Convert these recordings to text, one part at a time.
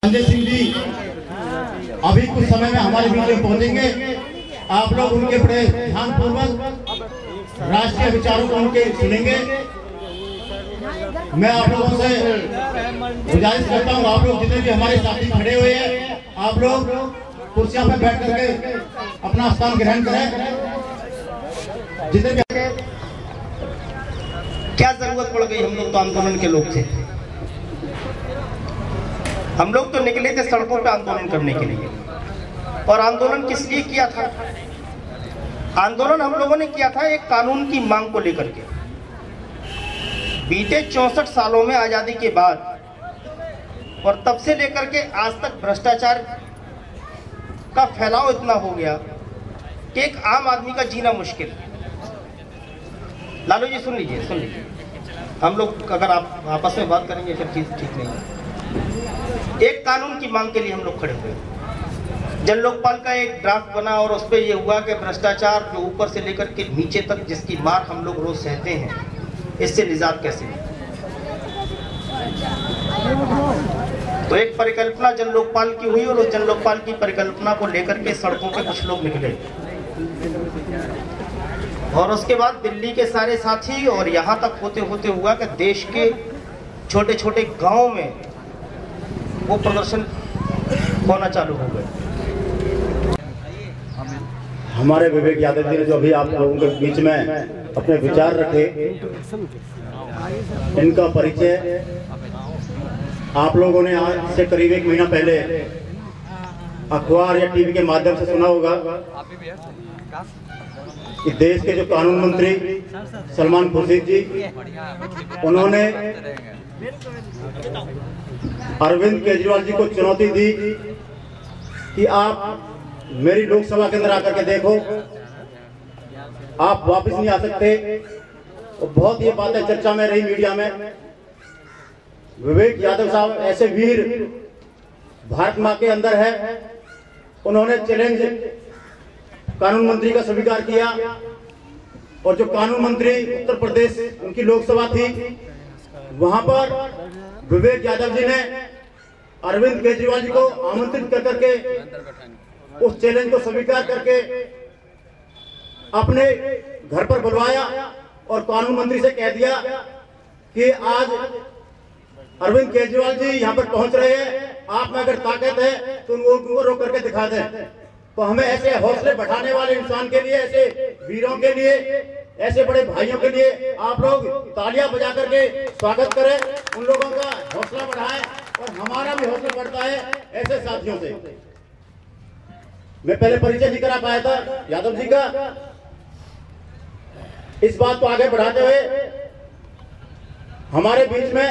संजय सिंह जी अभी कुछ समय में हमारे बीच में पहुंचेंगे। आप लोग उनके बड़े ध्यानपूर्वक राष्ट्रीय विचारों को उनके सुनेंगे। मैं आप लोगों से गुजारिश करता हूं, आप लोग जितने भी हमारे साथी खड़े हुए हैं, आप लोग कुर्सियों पर बैठ करके अपना स्थान ग्रहण करें। जितने भी क्या जरूरत पड़ गई, हम लोग तो आंदोलन के लोग थे। हम लोग तो निकले थे सड़कों पे आंदोलन करने के लिए। और आंदोलन किस लिए किया था? आंदोलन हम लोगों ने किया था एक कानून की मांग को लेकर के। बीते 64 सालों में आजादी के बाद और तब से लेकर के आज तक भ्रष्टाचार का फैलाव इतना हो गया कि एक आम आदमी का जीना मुश्किल है। लालू जी सुन लीजिए, हम लोग अगर आप आपस में बात करेंगे फिर चीज ठीक नहीं है। एक कानून की मांग के लिए हम लोग खड़े हुए। जन लोकपाल का एक ड्राफ्ट बना और उस पर यह हुआ कि भ्रष्टाचार जो ऊपर से लेकर के नीचे तक जिसकी मार हम लोग रोज सहते हैं, इससे निजात कैसे मिले। तो एक परिकल्पना जन लोकपाल की हुई और उस जन लोकपाल की परिकल्पना को लेकर के सड़कों पे कुछ लोग निकले। और उसके बाद दिल्ली के सारे साथी और यहाँ तक होते होते हुआ कि देश के छोटे छोटे गांव में वो प्रदर्शन होना चालू हो गए। हमारे विवेक यादव जी ने जो अभी आप लोगों के बीच में अपने विचार रखे, इनका परिचय आप लोगों ने आज से करीब 1 महीना पहले अखबार या टीवी के माध्यम से सुना होगा कि देश के जो कानून मंत्री सलमान खुर्शीद जी, उन्होंने अरविंद केजरीवाल जी को चुनौती दी कि आप मेरी लोकसभा के अंदर आकर के देखो, आप वापस नहीं आ सकते। और बहुत ये बातें चर्चा में रही मीडिया में। विवेक यादव साहब ऐसे वीर भारत मां के अंदर है, उन्होंने चैलेंज कानून मंत्री का स्वीकार किया। और जो कानून मंत्री उत्तर प्रदेश उनकी लोकसभा थी, वहां पर विवेक यादव जी ने अरविंद केजरीवाल जी को आमंत्रित कर करके उस चैलेंज को स्वीकार करके अपने घर पर बुलवाया और कानून मंत्री से कह दिया कि आज अरविंद केजरीवाल जी यहाँ पर पहुंच रहे हैं, आप में अगर ताकत है तो उनको रोक करके दिखा दें। तो हमें ऐसे हौसले बढ़ाने वाले इंसान के लिए, ऐसे वीरों के लिए, ऐसे बड़े भाइयों के लिए आप लोग तालियां बजा करके स्वागत करें, उन लोगों का हौसला बढ़ाएं और हमारा भी हौसला बढ़ता है ऐसे साथियों से। मैं पहले परिचय नहीं करा पाया था यादव जी का, इस बात को आगे बढ़ाते हुए हमारे बीच में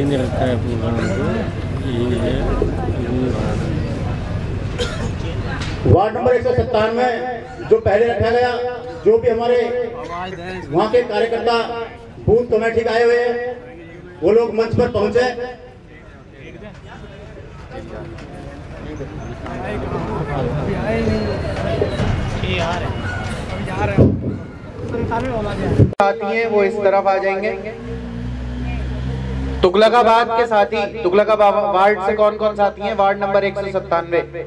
रखा है वार्ड नंबर 157 में जो पहले रखा गया, जो भी हमारे वहां के कार्यकर्ता बूथ कमेटी आए हुए हैं, वो लोग मंच पर पहुंचे। साथी हैं वो इस तरफ आ जाएंगे। तुगलकाबाद के साथी, तुगलकाबाद वार्ड से कौन कौन साथी हैं? वार्ड नंबर 197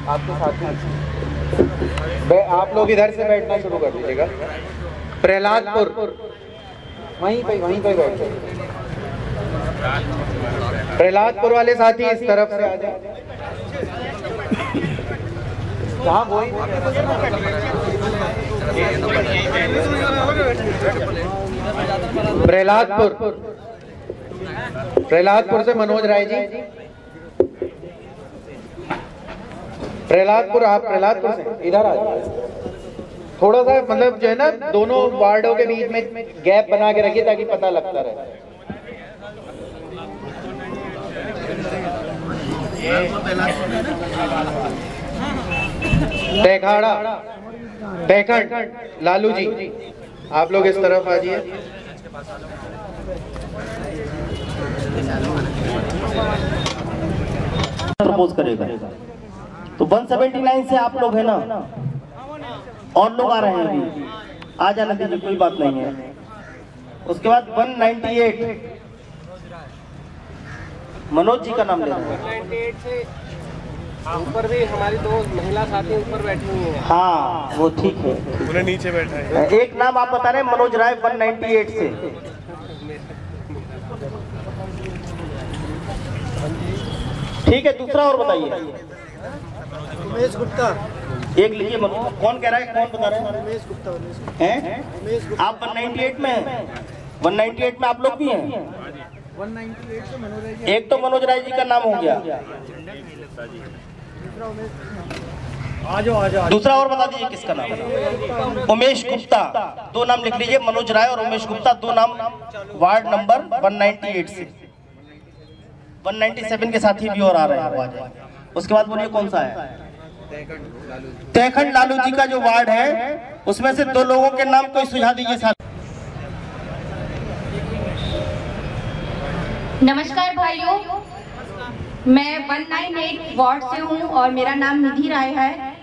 आपके साथी। आप लोग इधर से बैठना शुरू कर दीजिएगा। प्रहलादपुर वहीं पे बैठो। प्रहलादपुर वाले साथी इस तरफ से आ जाए। प्रहलादपुर से मनोज राय जी। प्रहलादपुर, आप प्रहलादपुर से इधर आ जाए। थोड़ा सा मतलब जो है ना, दोनों वार्डों के बीच में गैप बना के रखिए ताकि पता लगता रहे। तहखंड लालू जी, आप लोग इस तरफ आ जाइए। प्रपोज करेगा। तो 179 से आप लोग है ना, और लोग आ रहे हैं अभी, आ जाना दीजिए, कोई बात नहीं है। उसके बाद 198 मनोज जी का नाम ले रहे हैं। 198 से ऊपर भी हमारी दो महिला साथी ऊपर बैठी हुई हैं। हाँ वो ठीक है, उन्हें नीचे बैठा है। एक नाम आप बता रहे हैं मनोज राय 198 से। ठीक है, दूसरा और बताइए। उमेश गुप्ता। एक लीजिए, कौन कह रहा है, कौन बता रहे हैं? उमेश गुप्ता। हैं? आप 198 में हैं? 198 में आप लोग भी हैं? 198 से मनोज राय जी। एक तो मनोज राय जी का नाम हो गया, दूसरा और बता दीजिए किसका नाम है? उमेश गुप्ता। दो नाम लिख लीजिए, मनोज राय और उमेश गुप्ता, दो नाम वार्ड नंबर 198 से। 197 के साथी भी और आ रहे हैं। उसके बाद बोलिए कौन सा है? तहखंड लालू जी का जो वार्ड है, उसमें से दो लोगों के नाम कोई सुझा दीजिए साथ। नमस्कार भाइयों, मैं 198 वार्ड से हूं और मेरा नाम निधि राय है।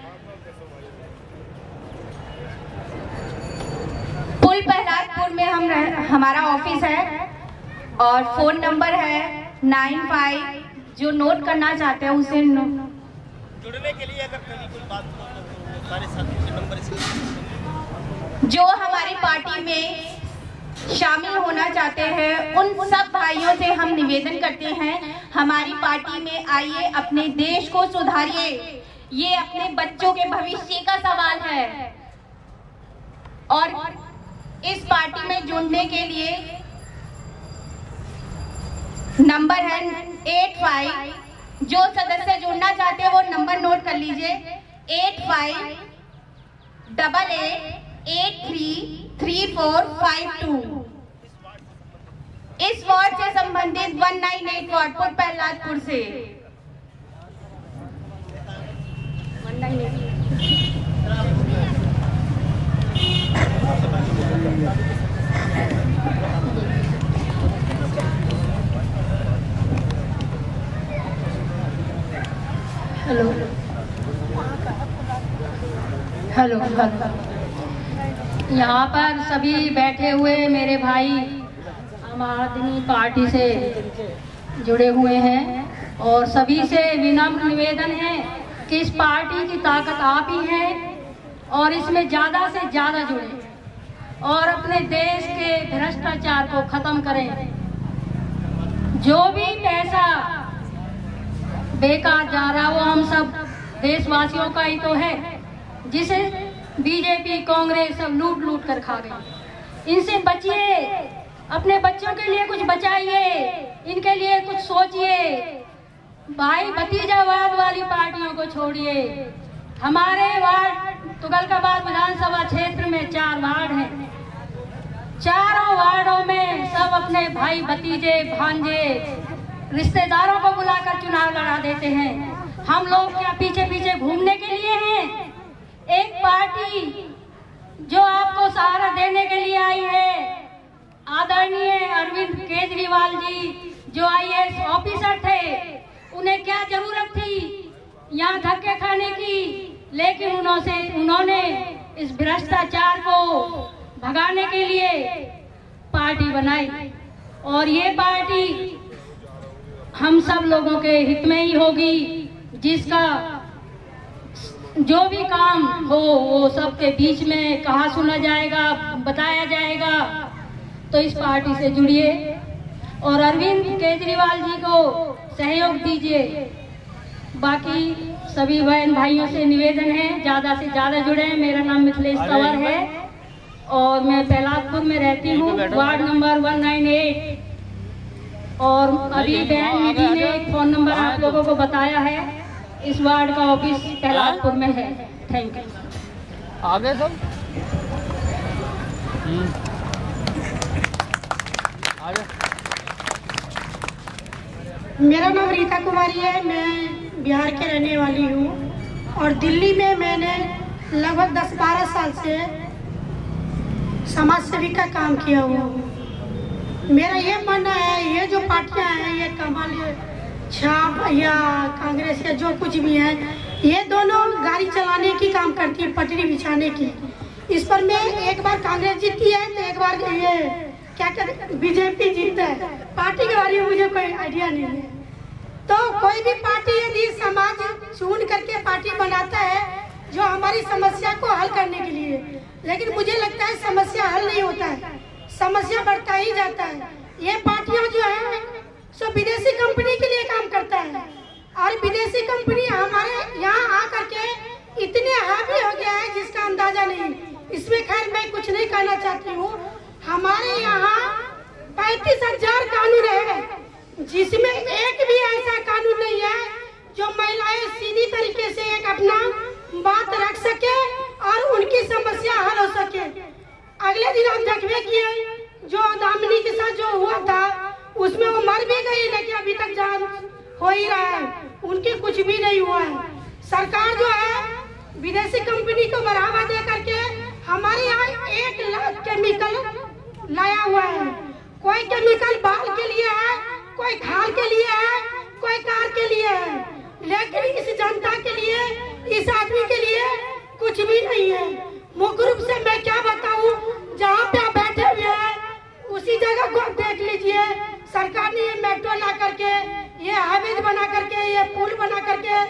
पुल प्रहलादपुर में हमारा ऑफिस है और फोन नंबर है 95। जो नोट करना चाहते हैं उसे जुड़ने के लिए अगर कहीं कोई बात हो तो सारे साथियों के नंबर इसलिए। जो हमारी पार्टी में शामिल होना चाहते हैं उन सब भाइयों से हम निवेदन करते हैं, हमारी पार्टी में आइए, अपने देश को सुधारिए। ये अपने बच्चों के भविष्य का सवाल है और इस पार्टी में जुड़ने के लिए नंबर है 85। जो सदस्य जुड़ना चाहते हैं वो नंबर नोट कर लीजिए, 8588833452। इस वार्ड से संबंधित 198 वार्ड पुल प्रहलादपुर से। 198 हेलो हेलो हेलो। यहाँ पर सभी बैठे हुए मेरे भाई आम आदमी पार्टी से जुड़े हुए हैं और सभी से विनम्र निवेदन है कि इस पार्टी की ताकत आप ही हैं और इसमें ज़्यादा से ज़्यादा जुड़े और अपने देश के भ्रष्टाचार को खत्म करें। जो भी पैसा बेकार जा रहा वो हम सब देशवासियों का ही तो है, जिसे बीजेपी कांग्रेस सब लूट लूट कर खा गई। इनसे बचिए, अपने बच्चों के लिए कुछ बचाइए, इनके लिए कुछ सोचिए। भाई भतीजावाद वाली पार्टियों को छोड़िए। हमारे वार्ड तुगलकाबाद विधानसभा क्षेत्र में 4 वार्ड हैं। चारों वार्डों में सब अपने भाई भतीजे भांजे रिश्तेदारों को बुलाकर चुनाव लड़ा देते हैं। हम लोग क्या पीछे पीछे घूमने के लिए हैं? एक पार्टी जो आपको सहारा देने के लिए आई है, आदरणीय अरविंद केजरीवाल जी जो IAS ऑफिसर थे, उन्हें क्या जरूरत थी यहाँ धक्के खाने की? लेकिन उन्होंने इस भ्रष्टाचार को भगाने के लिए पार्टी बनाई और ये पार्टी हम सब लोगों के हित में ही होगी, जिसका जो भी काम हो वो सबके बीच में कहा सुना जाएगा, बताया जाएगा। तो इस पार्टी से जुड़िए और अरविंद केजरीवाल जी को सहयोग दीजिए। बाकी सभी बहन भाइयों से निवेदन है ज़्यादा से ज़्यादा जुड़े। मेरा नाम मिथिलेश तंवर है और मैं प्रहलादपुर में रहती हूँ, वार्ड नंबर 198। और अभी बहन निधि ने एक फोन नंबर आप लोगों को बताया है। इस वार्ड का ऑफिस प्रहलादपुर में है। Thank you. आगे सब मेरा नाम रीता कुमारी है, मैं बिहार के रहने वाली हूँ और दिल्ली में मैंने लगभग 10-12 साल से समाज सेवी का काम किया हुआ हूँ। मेरा ये मानना है, ये जो पार्टियां हैं, ये कमल छाप या कांग्रेस या जो कुछ भी है, ये दोनों गाड़ी चलाने की काम करती है, पटरी बिछाने की। इस पर में एक बार कांग्रेस जीती है तो एक बार ये क्या कहते बीजेपी जीतता है। पार्टी के बारे में मुझे कोई आइडिया नहीं है। तो कोई भी पार्टी यदि समाज चुन करके पार्टी बनाता है जो हमारी समस्या को हल करने के लिए, लेकिन मुझे लगता है समस्या हल नहीं होता है, समस्या बढ़ता ही जाता है। ये पार्टियां जो है सो विदेशी कंपनी के लिए काम करता है, और विदेशी कंपनी हमारे यहाँ आकर के इतने हावी हो गया है जिसका अंदाजा नहीं। इसमें खैर मैं कुछ नहीं कहना चाहती हूँ। हमारे यहाँ 35,000 कानून है, जिसमें एक भी ऐसा कानून नहीं है जो महिलाएं सीधी तरीके से एक अपना बात रख सके और उनकी समस्या हल हो सके। अगले दिन हम देखबे किए जो दामिनी के साथ जो हुआ था उसमें वो मर भी गई, लेकिन अभी तक जांच हो ही रहा है, उनके कुछ भी नहीं हुआ है। सरकार जो है विदेशी कंपनी को बढ़ावा दे करके हमारे यहाँ 1 लाख केमिकल लाया हुआ है। कोई केमिकल बाल के लिए है, कोई खाल के लिए है, कोई कार के लिए है, लेकिन इस जनता के लिए, इस आदमी के लिए कुछ भी नहीं है। मुख्य रूप से मैं क्या बताऊं, जहाँ पे आप बैठे हुए हैं उसी जगह को देख लीजिए। सरकार ने ये मेट्रो ला करके, ये हाईवे बना करके, ये पुल बना करके,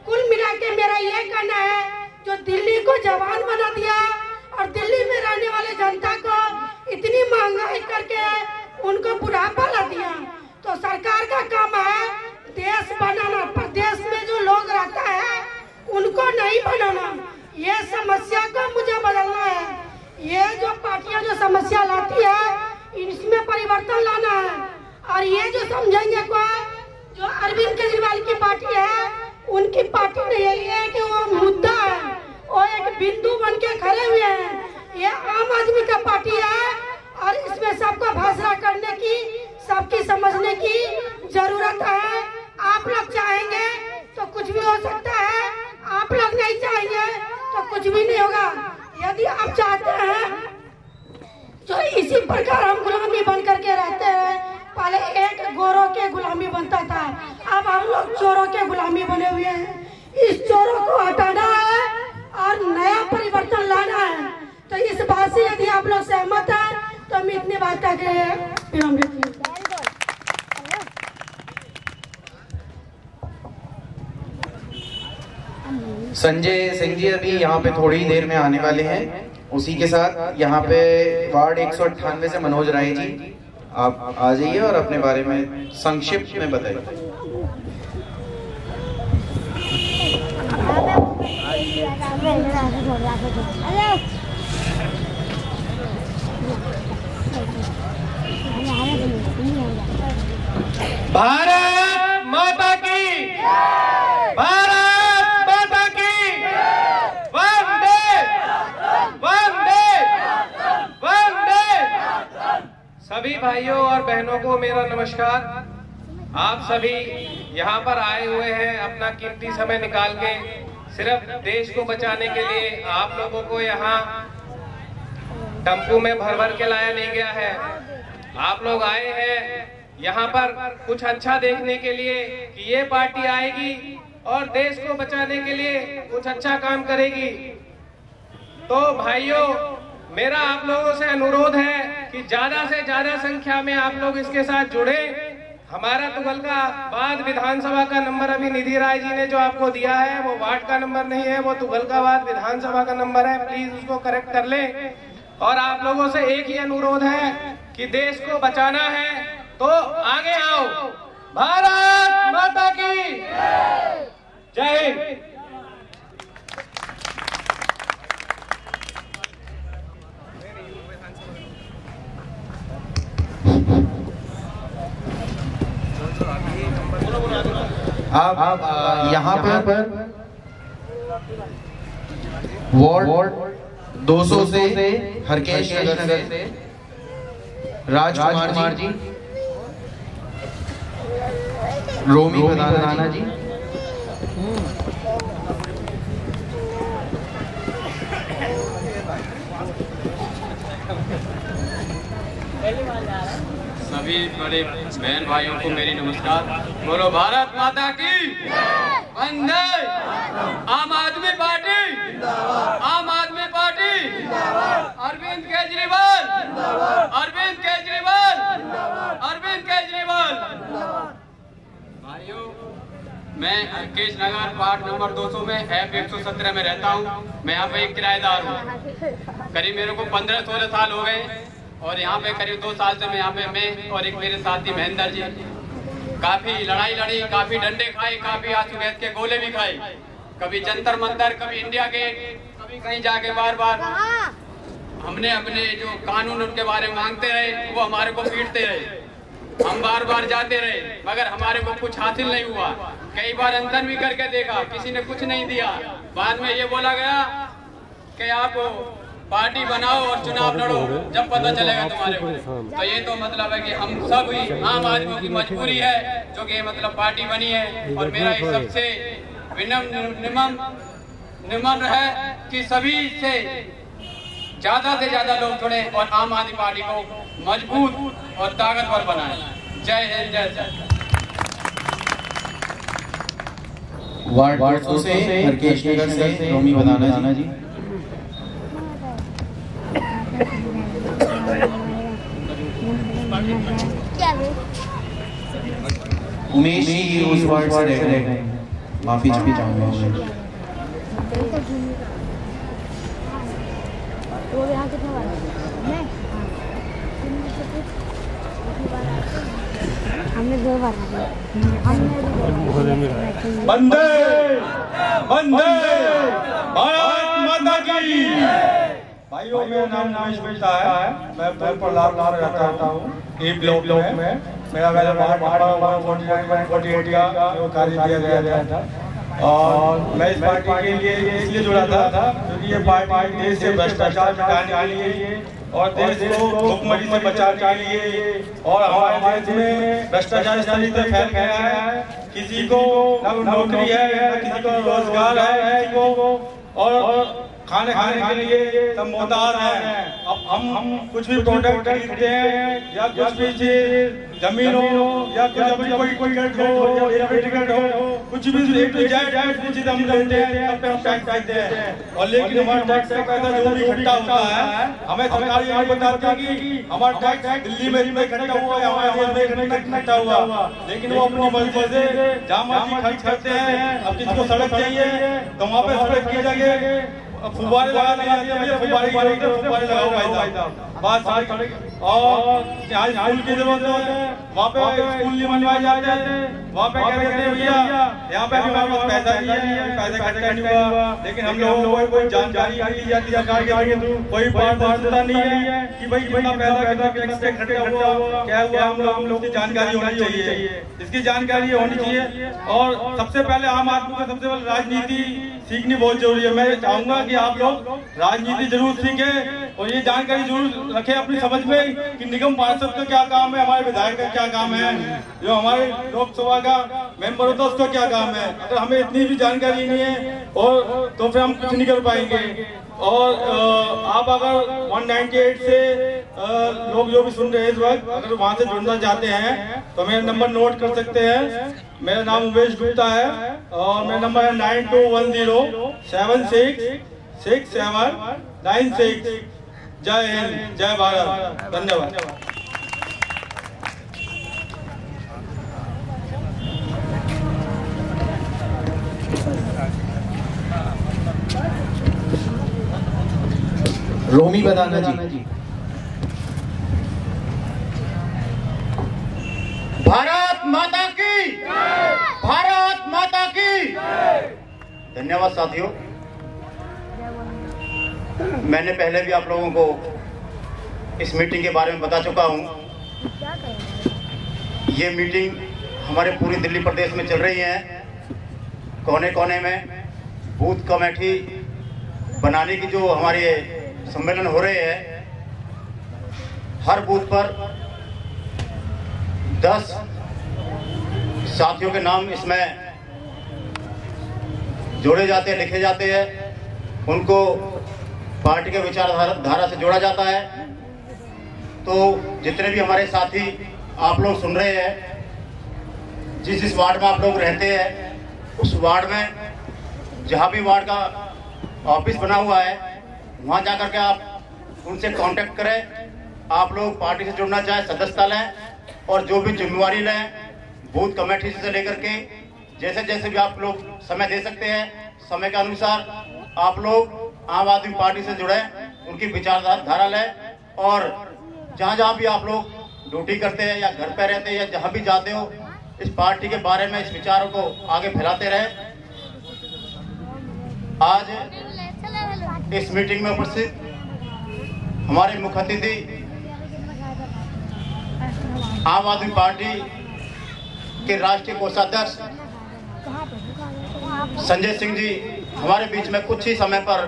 कुल मिला के मेरा ये कहना है जो दिल्ली को जवान बना दिया और दिल्ली में रहने वाले जनता को इतनी महंगाई करके उनको बुढ़ापा ला दिया। तो सरकार का काम है देश बनाना, पर देश में जो लोग रहता है उनको नहीं बनाना। ये समस्या को मुझे बदलना है। ये जो पार्टियां जो समस्या लाती है इसमें परिवर्तन लाना है। और ये जो समझेंगे को जो अरविंद केजरीवाल की पार्टी है, उनकी पार्टी नहीं है कि वो मुद्दा है, वो एक बिंदु बन के खड़े हुए हैं। ये आम आदमी का पार्टी है और इसमें सबको फैसला करने की, सबकी समझने की जरूरत है। आप लोग चाहेंगे तो कुछ भी हो सकता है, आप लोग नहीं चाहेंगे तो कुछ भी नहीं होगा। यदि आप चाहते हैं जो इसी प्रकार हम गुलामी बन करके रहते हैं, पहले एक गोरों के गुलामी बनता था, अब हम लोग चोरों के गुलामी बने हुए हैं। इस चोरों को हटाना है और नया परिवर्तन लाना है। तो इस बात से यदि आप लोग सहमत हैं तो हम इतनी बात करके विराम देते हैं। संजय सिंह जी अभी यहाँ पे थोड़ी ही देर में आने वाले हैं। उसी के साथ यहाँ पे वार्ड 198 से मनोज राय जी आप आ जाइए और अपने बारे में संक्षिप्त में बताइए। भारत माता की, भारत माता की, वंदे वंदे वंदे। सभी भाइयों और बहनों को मेरा नमस्कार। आप सभी यहाँ पर आए हुए हैं अपना कीमती समय निकाल के, सिर्फ देश को बचाने के लिए। आप लोगों को यहाँ टम्पू में भर भर के लाया नहीं गया है। आप लोग आए हैं यहाँ पर कुछ अच्छा देखने के लिए कि ये पार्टी आएगी और देश को बचाने के लिए कुछ अच्छा काम करेगी। तो भाइयों, मेरा आप लोगों से अनुरोध है कि ज्यादा से ज्यादा संख्या में आप लोग इसके साथ जुड़े। हमारा तुगलकाबाद विधानसभा का नंबर अभी निधि राय जी ने जो आपको दिया है वो वार्ड का नंबर नहीं है, वो तुगलकाबाद विधानसभा का नंबर है। प्लीज उसको करेक्ट कर ले। और आप लोगों से एक ही अनुरोध है कि देश को बचाना है तो आगे आओ। भारत माता की जय हिंद। आप यहाँ पर वार्ड 200 से हरकेश नगर से राजकुमार जी, रोमी प्रधाना जी, सभी बड़े बहन भाइयों को मेरी नमस्कार। बोलो भारत माता की वंदे। आम आदमी पार्टी, आम आदमी पार्टी, अरविंद केजरीवाल, अरविंद केजरीवाल, अरविंद केजरीवाल। भाइयों, मैं केश नगर वार्ड नंबर 200 में F117 में रहता हूँ। मैं यहाँ पे एक किराएदार हूँ। करीब मेरे को 15-16 साल हो गए और यहाँ पे करीब 2 साल से मैं यहाँ पे मैं और एक मेरे साथी महेंद्र जी काफी लड़ाई लड़ी, काफी डंडे खाए, काफी आंसू गैस के गोले भी खाए, कभी जंतर मंतर, कभी इंडिया गेट, कभी कहीं जाके बार बार हमने अपने जो कानून उनके बारे में मांगते रहे, वो हमारे को पीटते रहे। हम बार बार जाते रहे मगर हमारे को कुछ हासिल नहीं हुआ। कई बार अनशन भी करके देखा, किसी ने कुछ नहीं दिया। बाद में ये बोला गया कि आप पार्टी बनाओ और चुनाव लड़ो, जब पता चलेगा तुम्हारे को। तो ये तो मतलब है कि हम सब ही आम आदमियों की मजबूरी है जो कि मतलब पार्टी बनी है। और मेरा इस सबसे निमन है कि सभी से ज्यादा लोग जुड़े और आम आदमी पार्टी को मजबूत और ताकतवर बनाए। जय हिंद, जय जय। वार्ड 200 से हरकेश नगर से रोमी बदाना जी। उमेश जी उस वार्ड से रह रहे हैं, माफी चाहूंगा। हमने 2 बार वंदे वंदे भारत माता की। भाइयों, मेरा नाम उमेश गुप्ता है। मैं प्रहलाद रहता हूँ ई ब्लॉक में। मेरा वार्ड 48 का कार्य किया गया था और मैं इस पार्टी के लिए इसलिए जुड़ा था क्योंकि ये पार्टी देश से भ्रष्टाचार मिटाने के लिए और देश को भुखमरी से बचाने के लिए और हमारे देश में भ्रष्टाचार इस तरीके से फैल गया है, किसी को नौकरी है, किसी को रोजगार है, किसी को और खाने के लिए सब मोहताज हैं। अब हम कुछ भी प्रोडक्ट खरीदते हैं या कुछ भी चीज जमीन हो या कोई टिकट हो या टिकट हो, कुछ भी चीज हम लेते हैं सब पे हम टैक्स देते हैं। और लेकिन हमारा टैक्स का पैसा जो भी इकट्ठा होता है, हमें सरकार ये बताती है कि हमारा टैक्स दिल्ली में इकट्ठा हुआ है, हमारे देश में इकट्ठा हुआ, लेकिन वो अपनी मर्जी से जहाँ मर्जी खर्च करते हैं। अब किसी को सड़क चाहिए तो वहाँ पे सड़क की जगह फुब्बारे लगा दिए जाते हैं, भैया फुब्बारे लगाओ भाई साहब, बात सड़क। और जहाँ स्कूल की जरूरत है वहाँ पे स्कूल नहीं बनवाए जाते हैं, वहाँ पे क्या कहते हैं भैया यहाँ पे भी हमारे पास पैसा नहीं है, पैसा खर्चा नहीं हुआ, लेकिन हम लोगों को कोई जानकारी नहीं दी जाती सरकार के थ्रू, कोई पारदर्शिता नहीं है कि भाई कितना पैसा कितना टैक्स से खर्चा हुआ, क्या हुआ, हम लोग की जानकारी होनी चाहिए, इसकी जानकारी होनी चाहिए। और सबसे पहले आम आदमी को सबसे पहले राजनीति सीखनी बहुत जरूरी है। मैं चाहूंगा कि आप लोग राजनीति जरूर सीखें और ये जानकारी जरूर रखें अपनी समझ में कि निगम पार्षद का क्या काम है, हमारे विधायक का क्या काम है, जो हमारे लोकसभा का मेंबर होता है उसका क्या काम है। अगर हमें इतनी भी जानकारी नहीं है और तो फिर हम कुछ नहीं कर पाएंगे। और आप अगर 198 से लोग जो भी सुन रहे हैं इस वक्त, अगर वहां से जुड़ना चाहते हैं तो मेरा नंबर नोट कर सकते हैं। मेरा नाम उमेश गुप्ता है और मेरा नंबर है 9210766796। जय हिंद, जय भारत, धन्यवाद। रोमी बदाना जी। भारत माता की, भारत माता की। धन्यवाद साथियों। मैंने पहले भी आप लोगों को इस मीटिंग के बारे में बता चुका हूं। ये मीटिंग हमारे पूरी दिल्ली प्रदेश में चल रही है। कोने कोने में बूथ कमेटी बनाने की जो हमारे सम्मेलन हो रहे हैं, हर बूथ पर 10 साथियों के नाम इसमें जोड़े जाते हैं, लिखे जाते हैं, उनको पार्टी के विचारधारा से जोड़ा जाता है। तो जितने भी हमारे साथी आप लोग सुन रहे हैं, जिस वार्ड में आप लोग रहते हैं उस वार्ड में जहाँ भी वार्ड का ऑफिस बना हुआ है वहाँ जाकर के आप उनसे कांटेक्ट करें। आप लोग पार्टी से जुड़ना चाहे सदस्यता लें और जो भी जिम्मेवारी लें बूथ कमेटी से लेकर के जैसे जैसे भी आप लोग समय दे सकते हैं, समय के अनुसार आप लोग आम आदमी पार्टी से जुड़े, उनकी विचारधारा लें और जहाँ जहाँ भी आप लोग ड्यूटी करते हैं या घर पे रहते हैं या जहाँ भी जाते हो इस पार्टी के बारे में इस विचारों को आगे फैलाते रहे। आज इस मीटिंग में उपस्थित हमारे मुख्य अतिथि आम आदमी पार्टी के राष्ट्रीय कोषाध्यक्ष संजय सिंह जी हमारे बीच में कुछ ही समय पर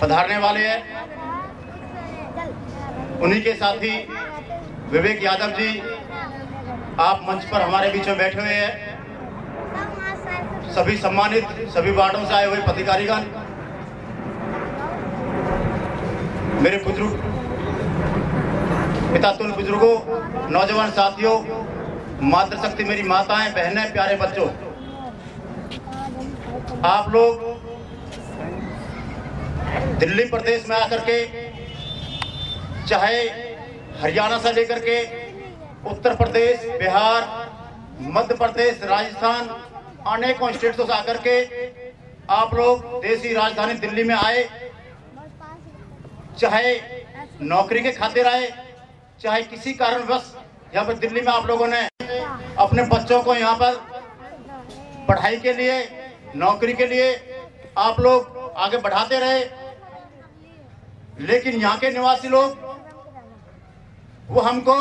पधारने वाले हैं। उन्हीं के साथ ही विवेक यादव जी आप मंच पर हमारे बीच में बैठे हुए हैं। सभी सम्मानित सभी वार्डों से आए हुए पदाधिकारीगण, मेरे बुजुर्ग पितातुल्य बुजुर्गों, नौजवान साथियों, मातृशक्ति मेरी माताएं, बहनें, प्यारे बच्चों, आप लोग दिल्ली प्रदेश में आकर के चाहे हरियाणा से लेकर के उत्तर प्रदेश, बिहार, मध्य प्रदेश, राजस्थान, अनेकों स्टेटों से आकर के आप लोग देशी राजधानी दिल्ली में आए, चाहे नौकरी के खातिर आए, चाहे किसी कारणवश यहाँ पर दिल्ली में आप लोगों ने अपने बच्चों को यहाँ पर पढ़ाई के लिए, नौकरी के लिए आप लोग आगे बढ़ाते रहे। लेकिन यहाँ के निवासी लोग वो हमको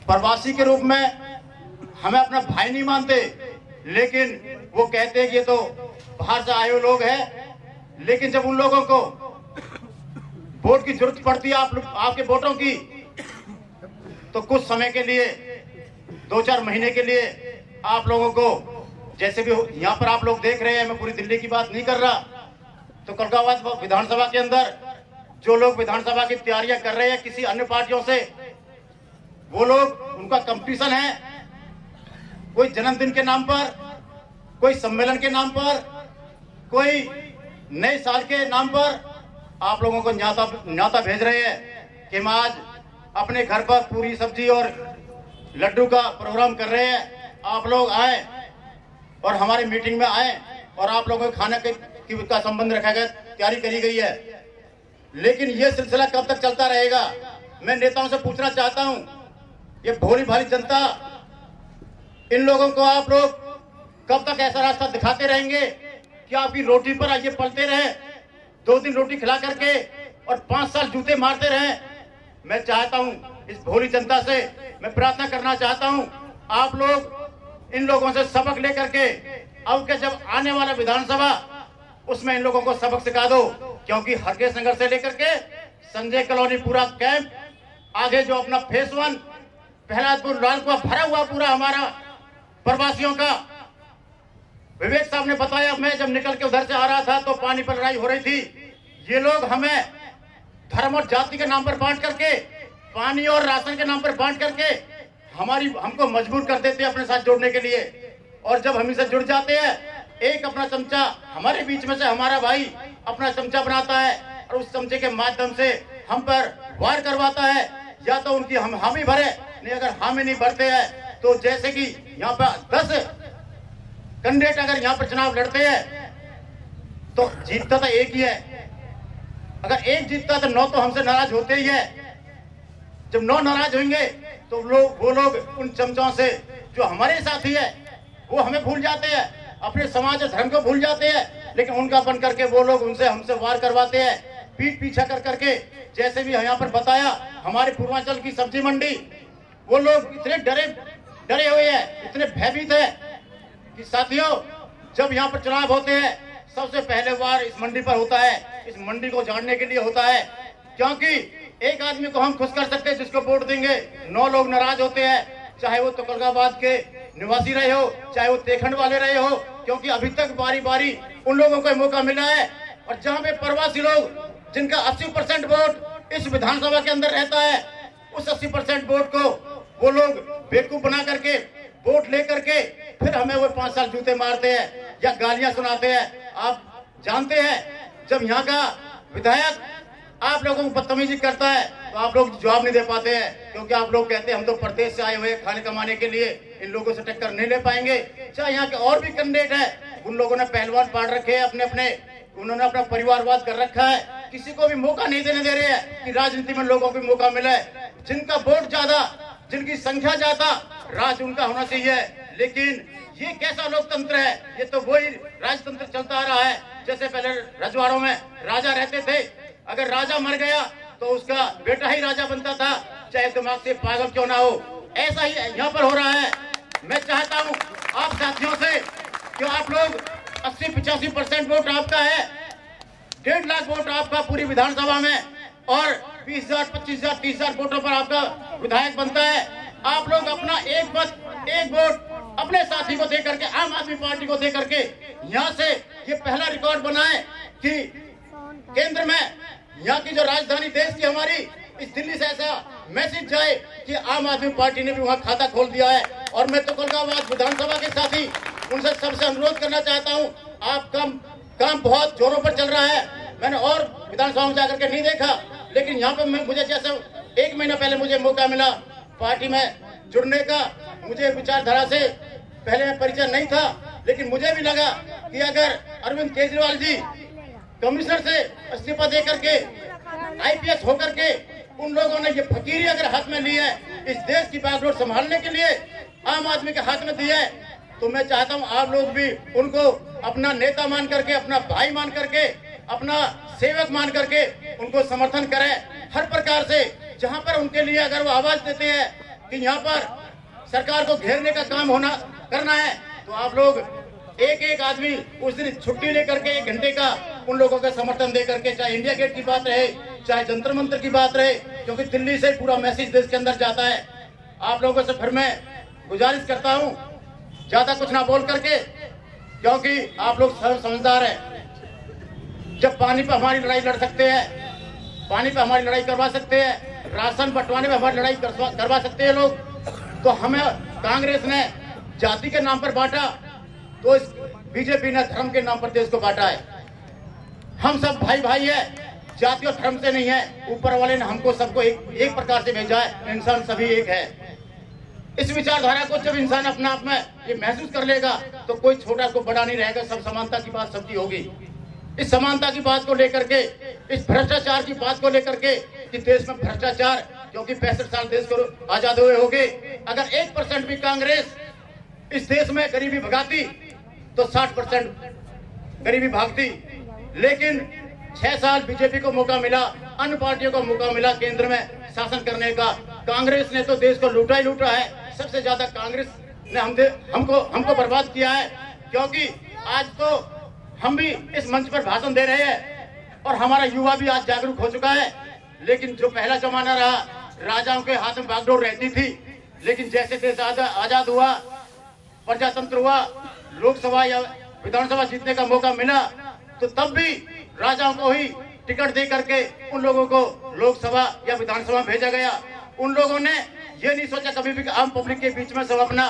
प्रवासी के रूप में हमें अपना भाई नहीं मानते, लेकिन वो कहते हैं कि ये तो बाहर से आए हुए लोग हैं। लेकिन जब उन लोगों को वोट की जरूरत पड़ती है आपके वोटों की, तो कुछ समय के लिए 2-4 महीने के लिए आप लोगों को, जैसे भी यहाँ पर आप लोग देख रहे हैं, मैं पूरी दिल्ली की बात नहीं कर रहा, तो कलकाबाद विधानसभा के अंदर जो लोग विधानसभा की तैयारियां कर रहे हैं किसी अन्य पार्टियों से, वो लोग, उनका कंपटीशन है, कोई जन्मदिन के नाम पर, कोई सम्मेलन के नाम पर, कोई नए साल के नाम पर आप लोगों को न्योता भेज रहे हैं कि हम आज अपने घर पर पूरी सब्जी और लड्डू का प्रोग्राम कर रहे हैं, आप लोग आए और हमारी मीटिंग में आए और आप लोगों के खाने का संबंध रखा गया, तैयारी करी गई है। लेकिन ये सिलसिला कब तक चलता रहेगा? मैं नेताओं से पूछना चाहता हूं, ये भोली भाली जनता, इन लोगों को आप लोग कब तक ऐसा रास्ता दिखाते रहेंगे कि आपकी रोटी पर आइए पलते रहे, 2 दिन रोटी खिला करके और 5 साल जूते मारते रहे? मैं चाहता हूं, इस भोली जनता से मैं प्रार्थना करना चाहता हूं, आप लोग इन लोगों से सबक लेकर के अब के जब आने वाला विधानसभा उसमें इन लोगों को सबक सिखा दो। क्योंकि हरकेश नगर से लेकर के संजय कॉलोनी पूरा कैंप, आगे जो अपना फेस 1 प्रहलादपुर लालकुआ भरा हुआ पूरा हमारा प्रवासियों का। विवेक साहब ने बताया, मैं जब निकल के उधर से आ रहा था तो पानी पर लड़ाई हो रही थी। ये लोग हमें धर्म और जाति के नाम पर बांट करके, पानी और राशन के नाम पर बांट करके हमको मजबूर कर देते हैं अपने साथ जोड़ने के लिए। और जब हम इसे जुड़ जाते हैं, एक अपना चमचा हमारे बीच में से हमारा भाई अपना चमचा बनाता है और उस चमचे के माध्यम से हम पर वार करवाता है। या तो उनकी हम हामी भरे, नहीं अगर हामी नहीं भरते हैं तो जैसे कि यहाँ पर 10 कैंडिडेट अगर यहाँ पर चुनाव लड़ते हैं तो जीतता तो एक ही है। अगर एक जीतता तो 9 तो हमसे नाराज होते ही है। जब 9 नाराज होंगे तो वो लोग उन चमचों से जो हमारे साथी है वो हमें भूल जाते हैं, अपने समाज और धर्म को भूल जाते हैं। लेकिन उनका बन करके वो लोग उनसे हमसे वार करवाते हैं, पीठ पीछा कर करके। जैसे भी यहाँ पर बताया, हमारे पूर्वांचल की सब्जी मंडी, वो लोग इतने डरे हुए हैं, इतने भयभीत है कि साथियों, जब यहाँ पर चुनाव होते हैं सबसे पहले वार इस मंडी पर होता है, इस मंडी को जानने के लिए होता है। क्योंकि एक आदमी को हम खुश कर सकते हैं जिसको वोट देंगे, 9 लोग नाराज होते हैं, चाहे वो तुगलकाबाद के निवासी रहे हो, चाहे वो तेखंड वाले रहे हो। क्योंकि अभी तक बारी बारी उन लोगों को मौका मिला है। और जहाँ पे प्रवासी लोग जिनका 80% वोट इस विधानसभा के अंदर रहता है, उस 80% वोट को वो लोग बेवकूफ बना करके वोट लेकर के फिर हमें वो 5 साल जूते मारते हैं या गालियां सुनाते हैं। आप जानते हैं जब यहाँ का विधायक आप लोगों को बदतमीजी करता है तो आप लोग जवाब नहीं दे पाते हैं, क्योंकि आप लोग कहते हैं हम तो प्रदेश से आए हुए खाने कमाने के लिए, इन लोगों से टक्कर नहीं ले पाएंगे। चाहे यहाँ के और भी कैंडिडेट है, उन लोगों ने पहलवान पाड़ रखे हैं अपने, उन्होंने अपना परिवारवाद कर रखा है, किसी को भी मौका नहीं देने दे रहे हैं कि राजनीति में लोगों को मौका मिले। जिनका वोट ज्यादा, जिनकी संख्या ज्यादा, राज उनका होना चाहिए। लेकिन ये कैसा लोकतंत्र है? ये तो वही राजतंत्र चलता आ रहा है जैसे पहले रजवाड़ों में राजा रहते थे, अगर राजा मर गया तो उसका बेटा ही राजा बनता था, चाहे दिमाग से पागल क्यों ना हो। ऐसा ही यहाँ पर हो रहा है। मैं चाहता हूँ आप साथियों से कि आप लोग 80-85% वोट आपका है, 1.5 लाख वोट आपका पूरी विधानसभा में, और 20,000, 25,000, 30,000 वोटों पर आपका विधायक बनता है। आप लोग अपना एक मत, एक वोट अपने साथी को दे करके, आम आदमी पार्टी को दे करके यहाँ से ये पहला रिकॉर्ड बनाए कि केंद्र में यहाँ की जो राजधानी देश की हमारी, इस दिल्ली से ऐसा मैसेज जाए कि आम आदमी पार्टी ने भी वहाँ खाता खोल दिया है। और मैं तो तुगलकाबाद विधानसभा के साथी उनसे सबसे अनुरोध करना चाहता हूँ, आप काम बहुत जोरों पर चल रहा है। मैंने और विधानसभा में जाकर के नहीं देखा, लेकिन यहाँ पे मुझे जैसे 1 महीना पहले मुझे मौका मिला पार्टी में जुड़ने का, मुझे विचारधारा से पहले में परिचय नहीं था, लेकिन मुझे भी लगा कि अगर अरविंद केजरीवाल जी कमिश्नर से इस्तीफा दे करके IPS होकर के उन लोगों ने ये फकीरी अगर हाथ में ली है, इस देश की बागडोर संभालने के लिए आम आदमी के हाथ में दी है, तो मैं चाहता हूं आप लोग भी उनको अपना नेता मान करके, अपना भाई मान करके, अपना सेवक मान करके उनको समर्थन करें हर प्रकार से। जहां पर उनके लिए अगर वो आवाज देते हैं कि यहाँ पर सरकार को घेरने का काम करना है, तो आप लोग एक आदमी उस दिन छुट्टी लेकर के 1 घंटे का उन लोगों का समर्थन दे करके, चाहे इंडिया गेट की बात रहे, चाहे जंतर मंतर की बात रहे, क्योंकि दिल्ली से पूरा मैसेज देश के अंदर जाता है। आप लोगों से फिर मैं गुजारिश करता हूं, ज्यादा कुछ ना बोल करके, क्योंकि आप लोग समझदार हैं। जब पानी पे हमारी लड़ाई लड़ सकते हैं, पानी पे हमारी लड़ाई करवा सकते हैं, राशन बंटवाने में हमारी लड़ाई करवा सकते हैं लोग, तो हमें कांग्रेस ने जाति के नाम पर बांटा, तो इस बीजेपी ने धर्म के नाम पर देश को बांटा है। हम सब भाई भाई है, जाति और धर्म से नहीं है। ऊपर वाले ने हमको सबको एक प्रकार से भेजा है, इंसान सभी एक है। इस विचारधारा को जब इंसान अपने आप में ये महसूस कर लेगा तो कोई छोटा को बड़ा नहीं रहेगा, सब समानता की बात सबकी होगी। इस समानता की बात को लेकर के, इस भ्रष्टाचार की बात को लेकर के कि देश में भ्रष्टाचार, क्योंकि 65 साल देश को आजाद हुए हो गए, अगर 1% भी कांग्रेस इस देश में गरीबी भगाती तो 60% गरीबी भागती। लेकिन 6 साल बीजेपी को मौका मिला, अन्य पार्टियों को मौका मिला केंद्र में शासन करने का। कांग्रेस ने तो देश को लूटा ही लूटा है। सबसे ज्यादा कांग्रेस ने हमको बर्बाद किया है, क्योंकि आज तो हम भी इस मंच पर भाषण दे रहे हैं और हमारा युवा भी आज जागरूक हो चुका है। लेकिन जो पहला जमाना रहा, राजाओं के हाथ में बागडोर रहती थी, लेकिन जैसे देश आजाद हुआ, प्रजातंत्र हुआ, लोकसभा या विधानसभा जीतने का मौका मिला, तो तब भी राजाओं को ही टिकट दे करके उन लोगों को लोकसभा या विधानसभा भेजा गया। उन लोगों ने ये नहीं सोचा कभी भी आम पब्लिक के बीच में सब अपना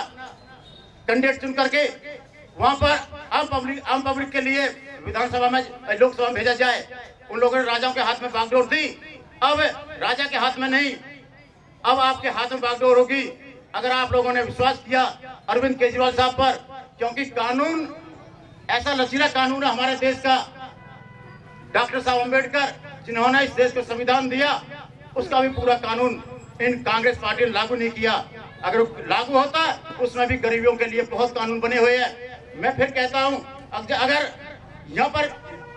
कैंडिडेट चुन करके वहां पर आम पब्लिक के लिए विधानसभा में, लोकसभा में भेजा जाए। उन लोगों ने राजाओं के हाथ में बागडोर दी। अब राजा के हाथ में नहीं, अब आपके हाथ में बागडोर होगी। अगर आप लोगों ने विश्वास किया अरविंद केजरीवाल साहब पर, क्योंकि कानून ऐसा लचीला कानून है हमारे देश का, डॉक्टर साहब अम्बेडकर जिन्होंने इस देश को संविधान दिया, उसका भी पूरा कानून इन कांग्रेस पार्टी ने लागू नहीं किया। अगर लागू होता उसमें भी गरीबियों के लिए बहुत कानून बने हुए हैं। मैं फिर कहता हूं, अगर यहाँ पर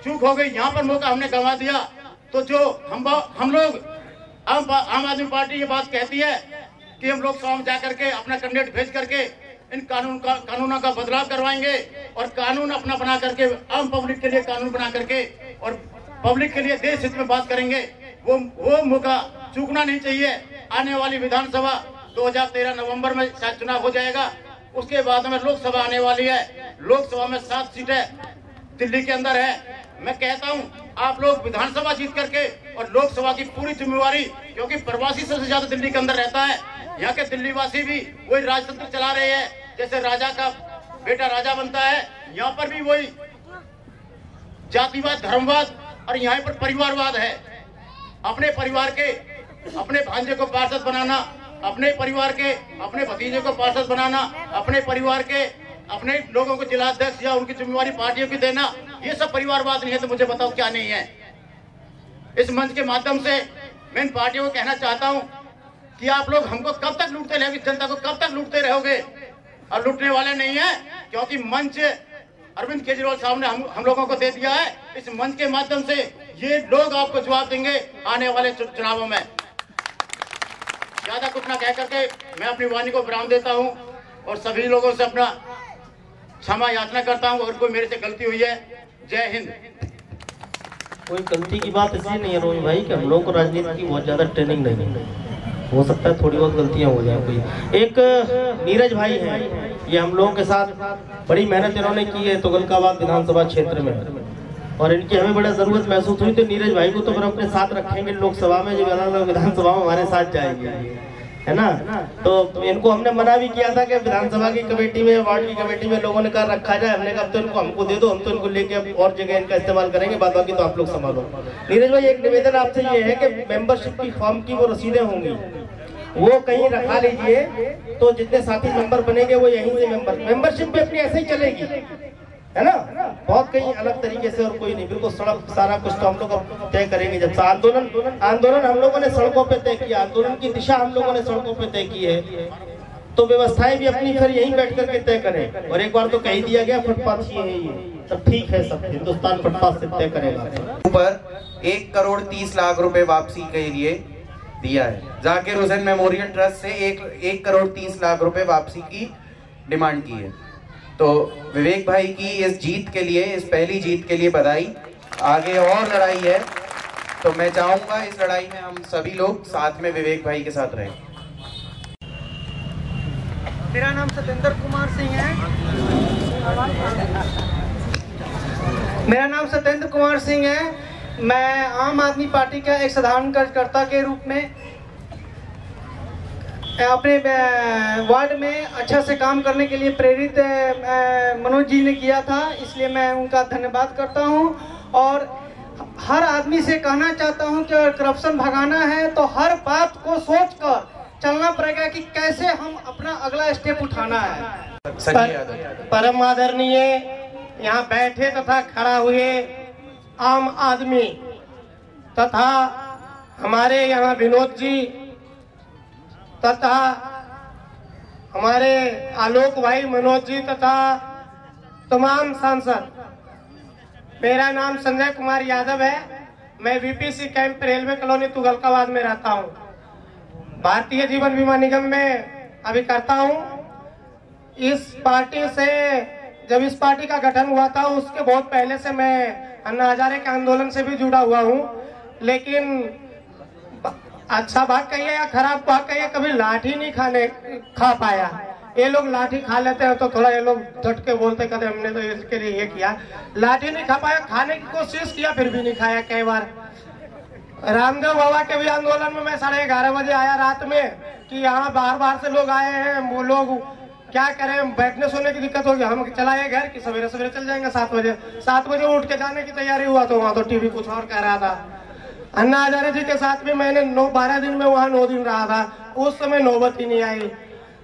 चूक हो गई, यहाँ पर मौका हमने गंवा दिया, तो जो हम लोग आम आदमी पार्टी ये बात कहती है कि हम लोग लोकसभा में जाकर के अपना कैंडिडेट भेज करके इन कानूनों का बदलाव करवाएंगे और कानून अपना बना करके आम पब्लिक के लिए कानून बना करके और पब्लिक के लिए देश हित में बात करेंगे। वो मौका चूकना नहीं चाहिए। आने वाली विधानसभा 2013 नवंबर में शायद चुनाव हो जाएगा, उसके बाद में लोकसभा आने वाली है। लोकसभा में 7 सीटें दिल्ली के अंदर है। मैं कहता हूं आप लोग विधानसभा जीत करके और लोकसभा की पूरी जिम्मेवारी, क्योंकि प्रवासी सबसे ज्यादा दिल्ली के अंदर रहता है, यहाँ के दिल्ली वासी भी वही राजतंत्र चला रहे हैं, जैसे राजा का बेटा राजा बनता है, यहाँ पर भी वही जातिवाद, धर्मवाद और यहाँ पर परिवारवाद है। अपने परिवार के अपने भांजे को पार्षद बनाना, अपने परिवार के अपने भतीजे को पार्षद बनाना, अपने परिवार के अपने लोगों को जिलाध्यक्ष या उनकी जिम्मेवारी पार्टियों की देना, ये सब परिवारवाद नहीं है। तो मुझे बताओ क्या नहीं है। इस मंच के माध्यम से मैं इन पार्टियों को कहना चाहता हूं कि आप लोग हमको कब तक लूटते रहोगे, जनता को कब तक लूटते रहोगे, और लूटने वाले नहीं है, क्योंकि मंच अरविंद केजरीवाल साहब ने हम लोगों को दे दिया है। इस मंच के माध्यम से ये लोग आपको जवाब देंगे आने वाले चुनावों में। ज्यादा कुछ ना कह करके मैं अपनी वाणी को विराम देता हूं और सभी लोगों से अपना क्षमा याचना करता हूं अगर कोई मेरे से गलती हुई है। जय हिंद। कोई गलती की बात इसलिए नहीं है रोहित भाई कि हम लोगों को राजनीति की बहुत ज्यादा ट्रेनिंग नहीं है, हो सकता है थोड़ी बहुत गलतियां हो जाए। कोई एक नीरज भाई हैं, ये हम लोगों के साथ बड़ी मेहनत इन्होंने की है तुगलकाबाद विधानसभा क्षेत्र में, और इनकी हमें बड़ा जरूरत महसूस हुई। तो नीरज भाई को तो फिर अपने साथ रखेंगे लोकसभा में, जब अलग विधानसभा में हमारे साथ जाएंगे, है ना। तो इनको हमने मना भी किया था कि विधानसभा की कमेटी में, वार्ड की कमेटी में लोगों ने कहा रखा जाए। हमने कहा तो इनको हमको दे दो, हम तो इनको लेके अब और जगह इनका इस्तेमाल करेंगे, बाद बाकी तो आप लोग संभालो। नीरज भाई एक निवेदन आपसे ये है कि मेंबरशिप की फॉर्म की वो रसीदें होंगी, वो कहीं रखा लीजिए, तो जितने साथी मेंबर बनेंगे वो यहीं से मेंबरशिप भी अपनी ऐसे ही चलेगी, है ना। बहुत कहीं अलग तरीके से और कोई नहीं, बिल्कुल सड़क सारा कुछ तो हम लोग तय करेंगे। जब आंदोलन हम लोगों ने सड़कों पे तय किया, आंदोलन की दिशा हम लोगों ने सड़कों पे तय की है, तो व्यवस्थाएं भी अपनी फिर यहीं बैठ करके तय करें। और एक बार तो कह दिया गया फुटपाथ ही है, ये सब ठीक है, सब हिंदुस्तान फुटपाथ से तय करेगा। ऊपर 1,30,00,000 रुपए वापसी के लिए दिया है। जाकिर हुसैन मेमोरियल ट्रस्ट से 1,30,00,000 रुपए वापसी की डिमांड की है। तो विवेक भाई की इस जीत के लिए, इस पहली जीत के लिए बधाई। आगे और लड़ाई है, तो मैं चाहूंगा इस लड़ाई में हम सभी लोग साथ में विवेक भाई के साथ रहें। मेरा नाम सतेंद्र कुमार सिंह है। मेरा नाम सतेंद्र कुमार सिंह है। मैं आम आदमी पार्टी का एक साधारण कार्यकर्ता के रूप में अपने वार्ड में अच्छा से काम करने के लिए प्रेरित मनोज जी ने किया था, इसलिए मैं उनका धन्यवाद करता हूं। और हर आदमी से कहना चाहता हूं कि अगर करप्शन भगाना है तो हर बात को सोचकर चलना पड़ेगा कि कैसे हम अपना अगला स्टेप उठाना है। परम आदरणीय यहाँ बैठे तथा खड़ा हुए आम आदमी तथा हमारे यहाँ विनोद जी तथा हमारे आलोक भाई, मनोज जी तथा तमाम सांसद। मेरा नाम संजय कुमार यादव है। मैं VPC camp railway colony Tughlakabad में रहता हूँ। भारतीय जीवन बीमा निगम में अभी करता हूँ। इस पार्टी से, जब इस पार्टी का गठन हुआ था उसके बहुत पहले से मैं अन्ना हजारे के आंदोलन से भी जुड़ा हुआ हूँ। लेकिन अच्छा बात कहिए या खराब बात कहिए, कभी लाठी नहीं खा पाया। ये लोग लाठी खा लेते हैं तो थोड़ा ये लोग झट के बोलते कहते हमने तो इसके लिए ये किया। लाठी नहीं खा पाया, खाने की कोशिश किया फिर भी नहीं खाया कई बार। रामदेव बाबा के भी आंदोलन में मैं 11:30 बजे आया रात में कि यहाँ बाहर से लोग आए हैं, वो लोग क्या करें, बैठने सोने की दिक्कत होगी। हम चलाए घर कि सवेरे सवेरे चल जाएंगे 7 बजे। 7 बजे उठ के जाने की तैयारी हुआ तो वहाँ तो टीवी कुछ और कह रहा था। अन्ना हजारे जी के साथ भी मैंने 12 दिन में वहाँ 9 दिन रहा था, उस समय नौबत ही नहीं आई।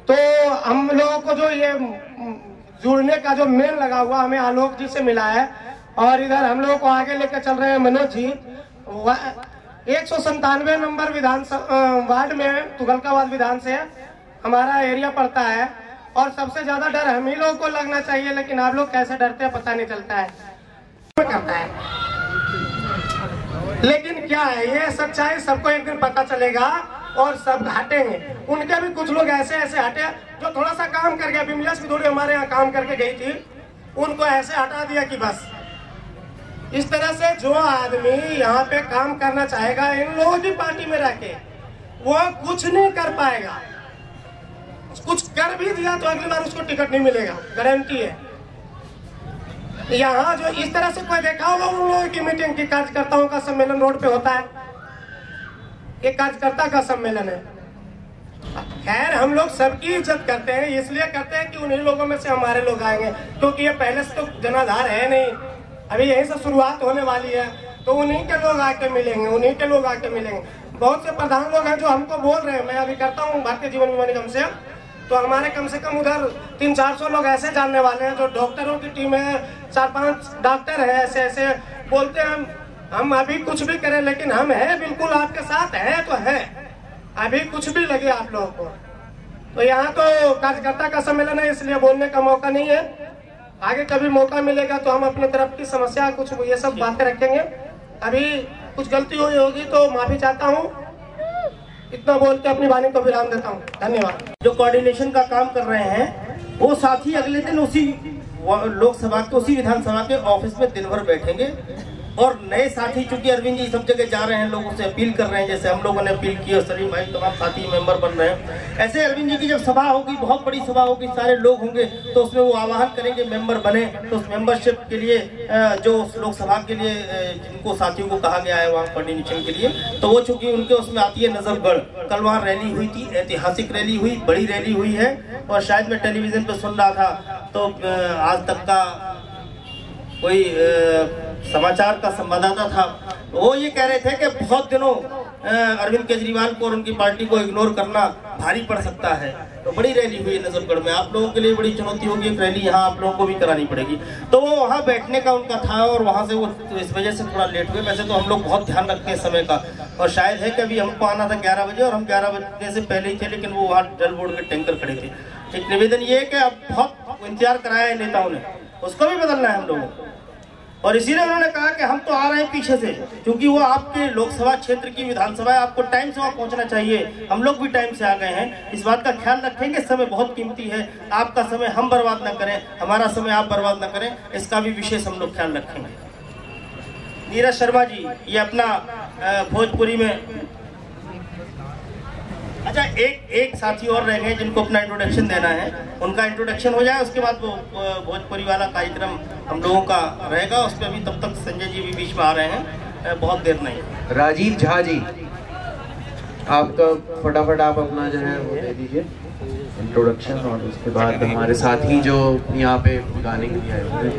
तो हम लोगों को जो ये जुड़ने का जो मेल लगा हुआ हमें आलोक जी से मिला है, और इधर हम लोगों को आगे लेकर चल रहे हैं मनोज जी। 197 नंबर वार्ड में तुगलकाबाद विधान से हमारा एरिया पड़ता है, और सबसे ज्यादा डर हम ही लोगों को लगना चाहिए, लेकिन आप लोग कैसे डरते हैं पता नहीं चलता है। करता है लेकिन क्या है, ये सच्चाई सबको एक दिन पता चलेगा और सब हटेंगे। उनके भी कुछ लोग ऐसे हटे जो थोड़ा सा काम कर गया। बिमलेश भी थोड़ी हमारे यहाँ काम करके गई थी, उनको ऐसे हटा दिया कि बस। इस तरह से जो आदमी यहाँ पे काम करना चाहेगा इन लोगों की पार्टी में रह के, वो कुछ नहीं कर पाएगा। कुछ कर भी दिया तो अगली बार उसको टिकट नहीं मिलेगा, गारंटी है। यहाँ जो इस तरह से कोई देखा होगा उन लोगों की मीटिंग की, कार्यकर्ताओं का सम्मेलन रोड पे होता है, एक कार्यकर्ता का सम्मेलन है। खैर हम लोग सबकी इज्जत करते हैं, इसलिए करते हैं कि उन्हीं लोगों में से हमारे लोग आएंगे, क्योंकि ये पहले से तो जनाधार है नहीं, अभी यहीं से शुरुआत होने वाली है, तो उन्हीं के लोग आके मिलेंगे, उन्हीं के लोग आके मिलेंगे। बहुत से प्रधान लोग हैं जो हमको बोल रहे हैं, मैं अभी करता हूँ भारतीय जीवन बीमा निगम से, तो हमारे कम से कम उधर 300-400 लोग ऐसे जानने वाले हैं जो डॉक्टरों की टीम है, 4-5 डॉक्टर है, ऐसे ऐसे बोलते हैं हम अभी कुछ भी करें लेकिन हम है बिल्कुल आपके साथ है, तो है अभी कुछ भी लगे आप लोगों को। तो यहाँ तो कार्यकर्ता का सम्मेलन है, इसलिए बोलने का मौका नहीं है, आगे कभी मौका मिलेगा तो हम अपने तरफ की समस्या कुछ ये सब बातें रखेंगे। अभी कुछ गलती हुई होगी तो माफी चाहता हूँ, इतना बोल के अपनी वाणी को विराम देता हूँ, धन्यवाद। जो कोऑर्डिनेशन का काम कर रहे हैं वो साथी अगले दिन उसी लोकसभा के उसी विधानसभा के ऑफिस में दिन भर बैठेंगे, और नए साथी चूंकि अरविंद जी सब जगह जा रहे हैं, लोगों से अपील कर रहे हैं, जैसे हम लोगों ने अपील की और सलीम भाई तमाम साथी मेंबर बन रहे हैं, ऐसे अरविंद जी की जब सभा होगी, बहुत बड़ी सभा होगी, सारे लोग होंगे, तो उसमें वो आह्वान करेंगे मेंबर बने, तो उस मेंबरशिप के लिए जो लोकसभा के लिए जिनको साथियों को कहा गया है वहाँ कोऑर्डिनेशन के लिए, तो वो चूंकि उनके उसमें आती है नजफगढ़। कल वहाँ रैली हुई थी, ऐतिहासिक रैली हुई, बड़ी रैली हुई है, और शायद मैं टेलीविजन पे सुन रहा था तो आज तक का कोई समाचार का संवाददाता था, वो ये कह रहे थे कि बहुत दिनों अरविंद केजरीवाल को और उनकी पार्टी को इग्नोर करना भारी पड़ सकता है। तो बड़ी रैली हुई नजफगढ़ में, आप लोगों के लिए बड़ी चुनौती होगी, एक रैली यहाँ आप लोगों को भी करानी पड़ेगी। तो वो वहाँ बैठने का उनका था और वहाँ से वो तो इस वजह से थोड़ा लेट हुए। वैसे तो हम लोग बहुत ध्यान रखते हैं समय का, और शायद है कि अभी हमको आना था 11 बजे और हम 11 बजने से पहले ही थे, लेकिन वो वहाँ जल बोर्ड के टैंकर खड़े थे। एक निवेदन ये है कि अब बहुत इंतजार कराया है नेताओं ने, उसको भी बदलना है हम लोगों को, और इसीलिए उन्होंने कहा कि हम तो आ रहे हैं पीछे से, क्योंकि वो आपके लोकसभा क्षेत्र की विधानसभा है, आपको टाइम से वहाँ पहुँचना चाहिए। हम लोग भी टाइम से आ गए हैं, इस बात का ख्याल रखेंगे, समय बहुत कीमती है, आपका समय हम बर्बाद ना करें, हमारा समय आप बर्बाद ना करें, इसका भी विशेष हम लोग ख्याल रखेंगे। नीरज शर्मा जी, ये अपना भोजपुरी में, अच्छा एक साथी और रह गए जिनको अपना इंट्रोडक्शन देना है, उनका इंट्रोडक्शन हो जाए, उसके बाद वो भोजपुरी वाला कार्यक्रम हम लोगों का रहेगा, उस पर अभी तब तक संजय जी भी बीच में आ रहे हैं, बहुत देर नहीं। राजीव झा जी, आपका फटाफट आप अपना जो है वो दे दीजिए इंट्रोडक्शन, और उसके बाद हमारे साथी जो यहाँ पे गाने के लिए आए हुए।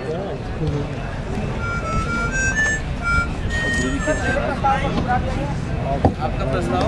आपका प्रस्ताव